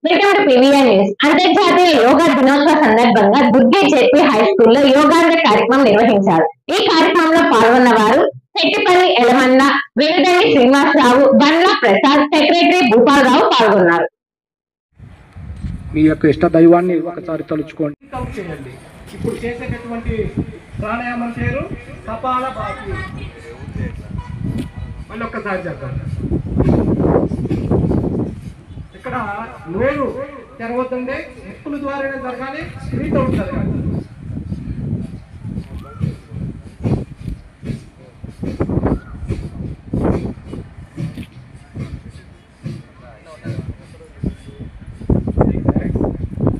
Welcome to PVR news. అంతర్జాతీయ యోగా దినోత్సవ సందర్భంగా దుర్గే జెడ్పీ హై స్కూల్లో యోగాంధ్ర కార్యక్రమం నిర్వహించారు. ఈ కార్యక్రమంలో పాల్గొన్న వారు చెట్టిపల్లి ఎలమన్న, వెనుదండి శ్రీనివాసరావు, బండ్ల ప్రసాద్, సెక్రటరీ భూపాలరావు పాల్గొన్నారు. మీ యొక్క ఇష్ట దైవాన్ని ఒకసారి తలుచుకోండి. చేయండి. ఇప్పుడు చేసేటటువంటి ప్రాణాయామం పేరు కపాలభాతి. మళ్ళీ ఒక్కసారి చెప్పండి. ఇక్కడ నోరు తెరవద్దండి, ముక్కుల ద్వారా జరగాలి, స్ప్రీట్ అవుట్ జరగాలి.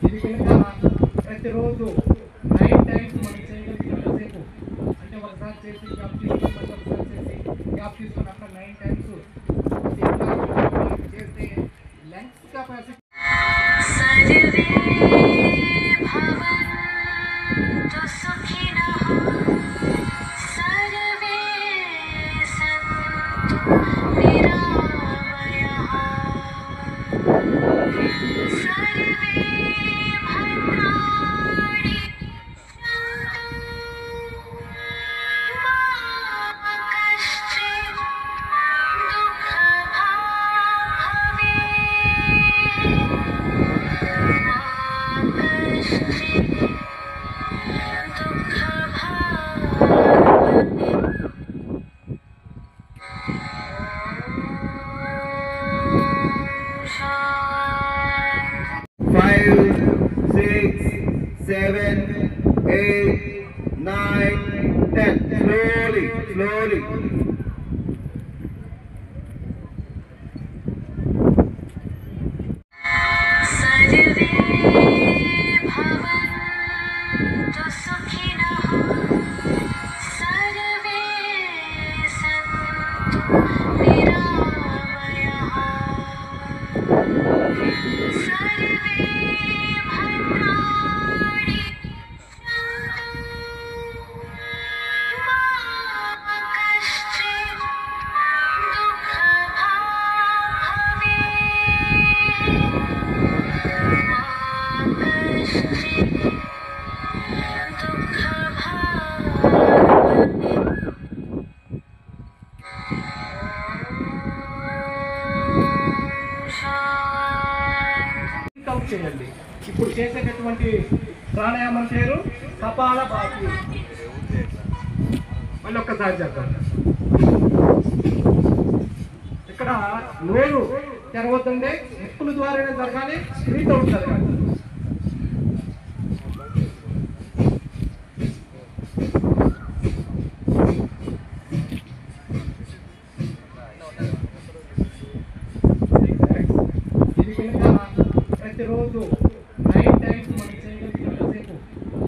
ఇది కనుక ప్రతిరోజు 9 టైమ్స్ మనం చేయగలిగినంతసేపు, అంటే ఒకసారి చేసి గ్యాప్ తీసుకుని మళ్ళీ ఒకసారి చేసి గ్యాప్ తీసుకుని అక్కడ 9 టైమ్స్ చేస్తే లంగ్స్ కెపాసిటీ slowly. చేయండి. ఇప్పుడు చేసేటటువంటి ప్రాణాయామం పేరు కపాలభాతి. మళ్ళీ ఒక్కసారి చెప్పండి. ఇక్కడ నోరు తెరవద్దండి, ముక్కుల ద్వారా జరగాలి, స్ప్రీట్ అవుట్ జరగాలి. ఇది కనుక ప్రతిరోజు 9 టైమ్స్ మనం చేయగలిగినంతసేపు,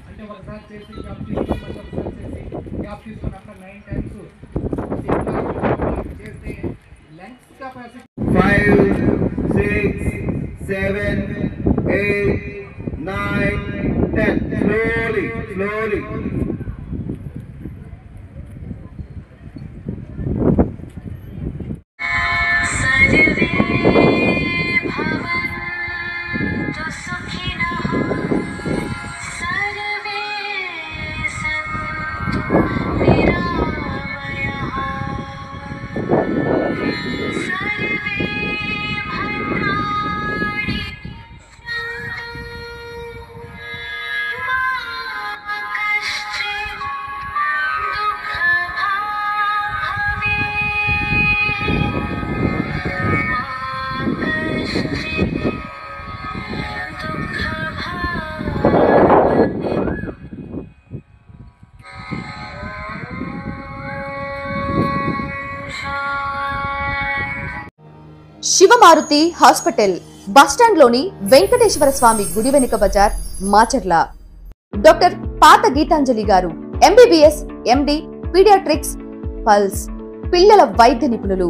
అంటే ఒకసారి చేసి గ్యాప్ తీసుకుని మళ్ళీ ఒకసారి చేసి గ్యాప్ తీసుకుని అక్కడ 9 టైమ్స్ చేస్తే lungs capacity 5, 6, 7, 8, 9, 10. Slowly. Shivamaruthi hospital bus stand లోని వెంకటేశ్వర స్వామి గుడి వెనుక బజార్, మాచర్ల. డాక్టర్ పాత గీతాంజలి గారు ఎంబీబీఎస్, ఎండి, పీడియాట్రిక్స్, పల్స్, పిల్లల వైద్య నిపుణులు.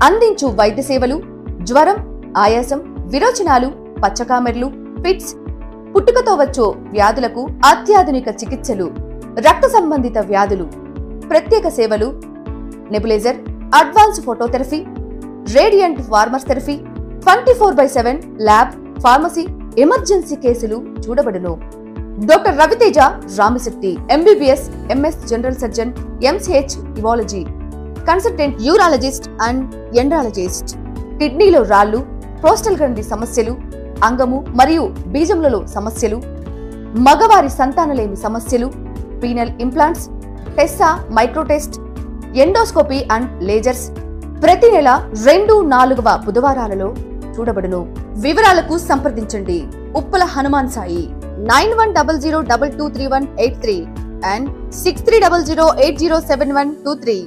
అందించు వైద్య సేవలు జ్వరం, ఆయాసం, విరోచనాలు, పచ్చకామెర్లు, ఫిట్స్, పుట్టుకతో వచ్చే వ్యాధులకు అత్యాధునిక చికిత్సలు, రక్త సంబంధిత వ్యాధులు, ప్రత్యేక సేవలు, nebulizer, advance phototherapy, radiant warmer therapy, 24/7 lab, pharmacy, emergency కేసులు చూడబడును. Doctor Raviteja Ramisetti MBBS, MS general surgeon, MCh urology, consultant urologist and andrologist. కిడ్నీలో రాళ్లు, ప్రోస్టల్ గ్రంథి సమస్యలు, అంగము మరియు బీజములలో సమస్యలు, మగవారి సంతానలేమి సమస్యలు, penal implants, Tessa, మైక్రోటెస్ట్, endoscopy and lasers ప్రతి నెల 2-4వ బుధవారాలలో చూడబడును. వివరాలకు సంప్రదించండి ఉప్పల హనుమాన్ సాయి 9100223183 and 6300807123.